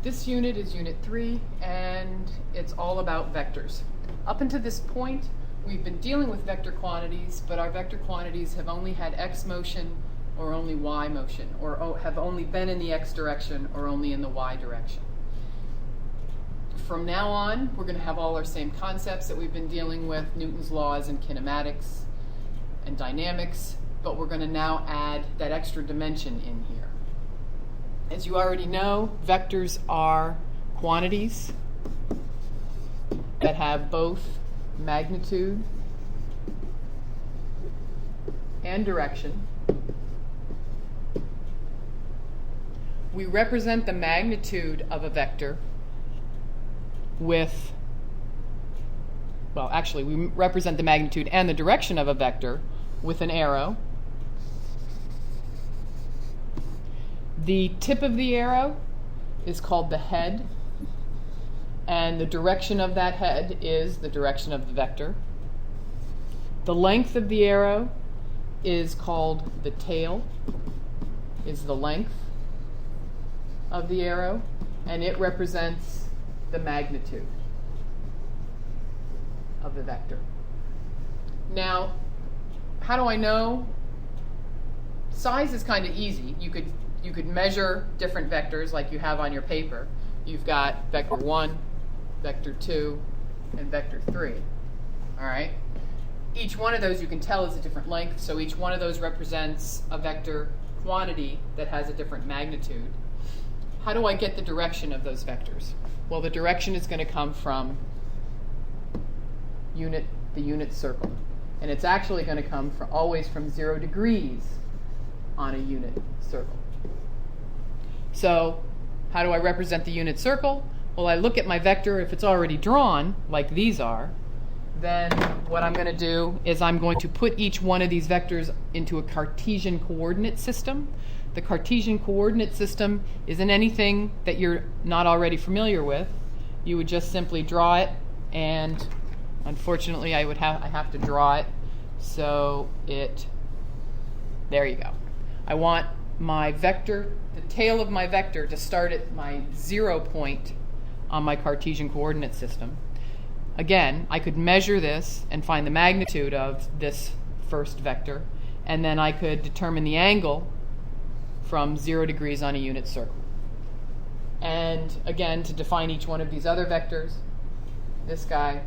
This unit is Unit 3, and it's all about vectors. Up until this point, we've been dealing with vector quantities, but our vector quantities have only had x motion or only y motion, or have only been in the x direction or only in the y direction. From now on, we're going to have all our same concepts that we've been dealing with, Newton's laws and kinematics and dynamics, but we're going to now add that extra dimension in here. As you already know, vectors are quantities that have both magnitude and direction. We represent the magnitude of a vector with, well, actually, we represent the magnitude and the direction of a vector with an arrow. The tip of the arrow is called the head, and the direction of that head is the direction of the vector. The length of the arrow is called the tail, is the length of the arrow, and it represents the magnitude of the vector. Now, how do I know? Size is kind of easy. You could measure different vectors like you have on your paper. You've got vector 1, vector 2, and vector 3. All right? Each one of those you can tell is a different length, so each one of those represents a vector quantity that has a different magnitude. How do I get the direction of those vectors? Well, the direction is going to come from the unit circle. And it's actually going to come always from 0 degrees on a unit circle. So how do I represent the unit circle? Well, I look at my vector. If it's already drawn, like these are, then what I'm going to do is I'm going to put each one of these vectors into a Cartesian coordinate system. The Cartesian coordinate system isn't anything that you're not already familiar with. You would just simply draw it, and unfortunately I have to draw it so there you go. I want my vector, the tail of my vector, to start at my 0 point on my Cartesian coordinate system. Again, I could measure this and find the magnitude of this first vector, and then I could determine the angle from 0 degrees on a unit circle. And again, to define each one of these other vectors, this guy,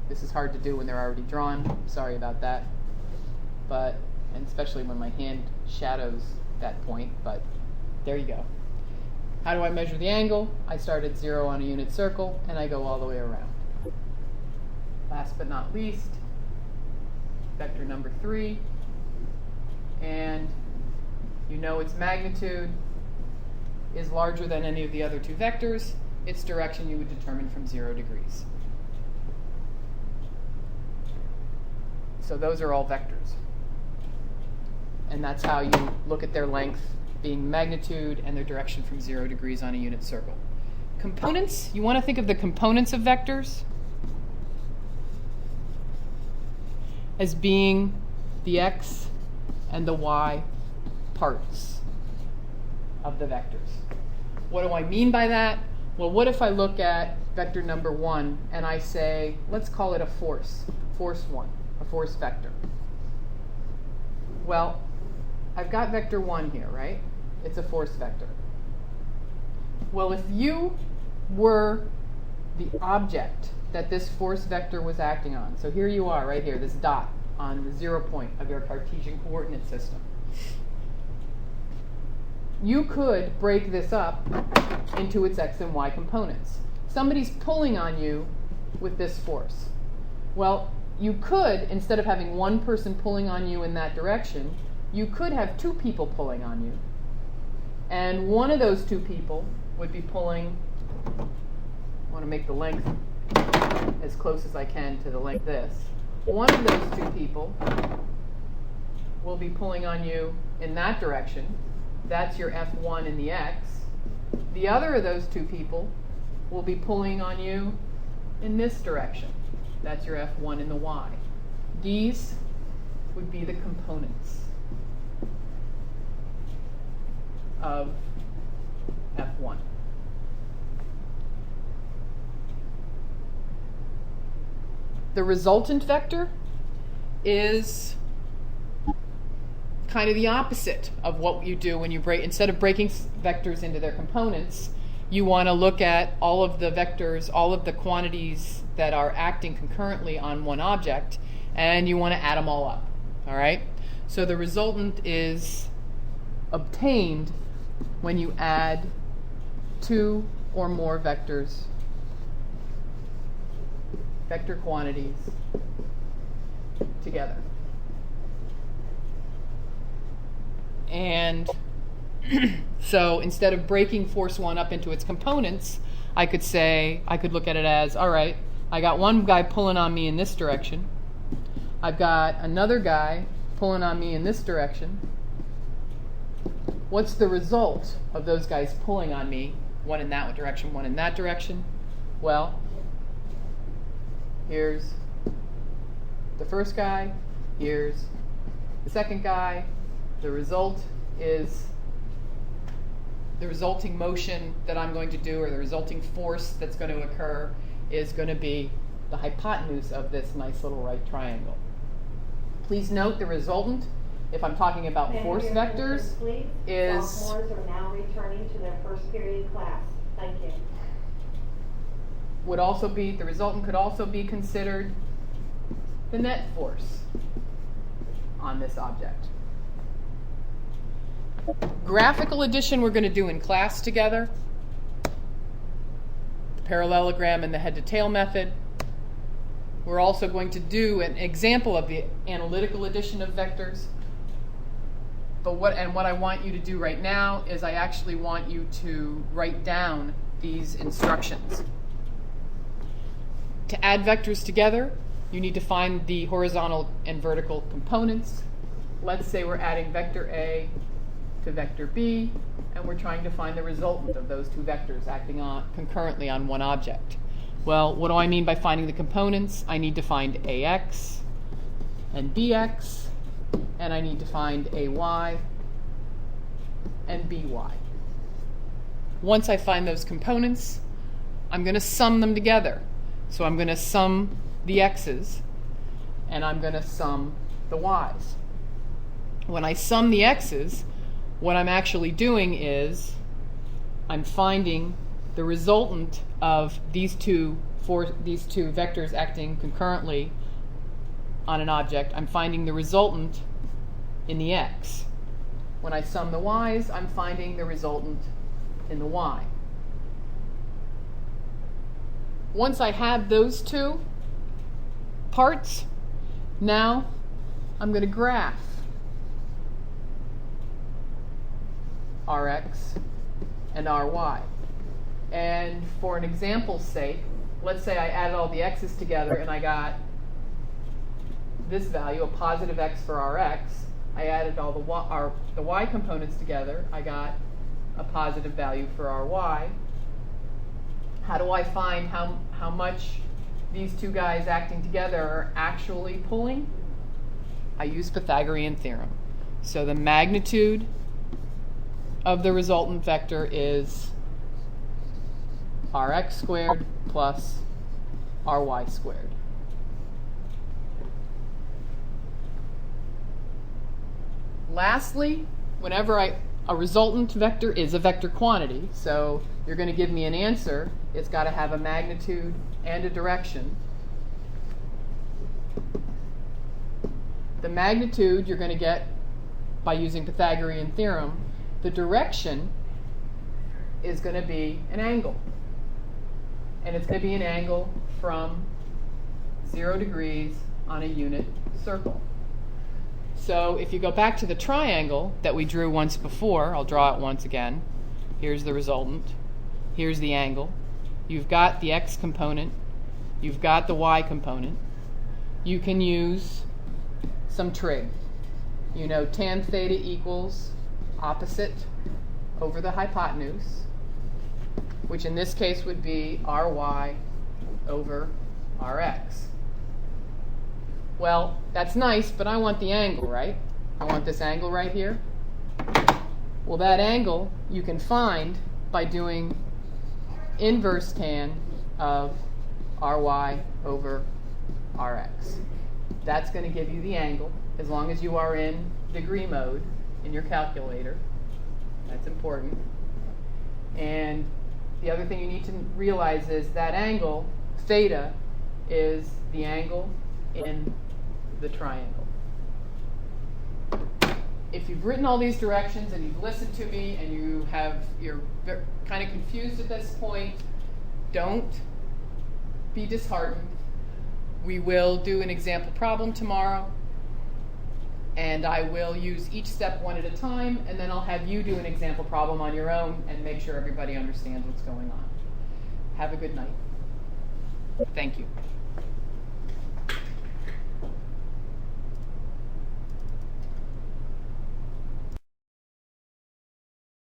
this is hard to do when they're already drawn. Sorry about that. And especially when my hand shadows that point, but there you go. How do I measure the angle? I start at 0 on a unit circle, and I go all the way around. Last but not least, vector number 3, and you know its magnitude is larger than any of the other two vectors. Its direction you would determine from 0 degrees. So those are all vectors. And that's how you look at their length being magnitude and their direction from 0 degrees on a unit circle. Components, you want to think of the components of vectors as being the x and the y parts of the vectors. What do I mean by that? Well, what if I look at vector number 1 and I say, let's call it a force 1, a force vector. Well, I've got vector 1 here, right? It's a force vector. Well, if you were the object that this force vector was acting on, so here you are right here, this dot on the 0 point of your Cartesian coordinate system. You could break this up into its x and y components. Somebody's pulling on you with this force. Well, you could, instead of having one person pulling on you in that direction, you could have 2 people pulling on you. And one of those 2 people would be pulling, I want to make the length as close as I can to the length of this. One of those 2 people will be pulling on you in that direction. That's your F1 in the x. The other of those 2 people will be pulling on you in this direction. That's your F1 in the y. These would be the components of F1. The resultant vector is kind of the opposite of what you do when you break. Instead of breaking vectors into their components, you want to look at all of the vectors, all of the quantities that are acting concurrently on one object, and you want to add them all up. All right? So the resultant is obtained when you add two or more vectors, vector quantities, together. And so instead of breaking force 1 up into its components, I could look at it as, all right, I got one guy pulling on me in this direction. I've got another guy pulling on me in this direction. What's the result of those guys pulling on me, one in that direction, one in that direction? Well, here's the first guy, here's the second guy. The result is the resulting motion that I'm going to do, or the resulting force that's going to occur, is going to be the hypotenuse of this nice little right triangle. Please note the resultant, if I'm talking about force vectors, is... Sophomores are now returning to their first period class. Thank you. Would also be, the resultant could also be considered the net force on this object. Graphical addition we're going to do in class together. The parallelogram and the head-to-tail method. We're also going to do an example of the analytical addition of vectors. But what I want you to do right now is I actually want you to write down these instructions. To add vectors together, you need to find the horizontal and vertical components. Let's say we're adding vector A to vector B, and we're trying to find the resultant of those two vectors acting concurrently on one object. Well, what do I mean by finding the components? I need to find AX and BX, and I need to find AY and BY. Once I find those components, I'm going to sum them together. So I'm going to sum the X's, and I'm going to sum the Y's. When I sum the X's, what I'm actually doing is I'm finding the resultant of these two vectors acting concurrently on an object. I'm finding the resultant in the X. When I sum the Y's, I'm finding the resultant in the Y. Once I have those two parts, now I'm going to graph Rx and Ry. And for an example's sake, let's say I added all the x's together and I got this value, a positive x for Rx. I added all the y components together. I got a positive value for Ry. How do I find how much these two guys acting together are actually pulling? I use Pythagorean theorem. So the magnitude of the resultant vector is Rx squared plus Ry squared. Lastly, whenever a resultant vector is a vector quantity, so you're going to give me an answer, it's got to have a magnitude and a direction. The magnitude you're going to get by using Pythagorean theorem. The direction is going to be an angle. And it's going to be an angle from 0 degrees on a unit circle. So if you go back to the triangle that we drew once before, I'll draw it once again. Here's the resultant. Here's the angle. You've got the x component. You've got the y component. You can use some trig. You know tan theta equals opposite over the hypotenuse, which in this case would be Ry over Rx. Well, that's nice, but I want the angle, right? I want this angle right here. Well, that angle you can find by doing inverse tan of Ry over Rx. That's going to give you the angle, as long as you are in degree mode in your calculator. That's important. And the other thing you need to realize is that angle, theta, is the angle in the triangle. If you've written all these directions and you've listened to me and you're kind of confused at this point, don't be disheartened. We will do an example problem tomorrow, and I will use each step one at a time, and then I'll have you do an example problem on your own and make sure everybody understands what's going on. Have a good night. Thank you.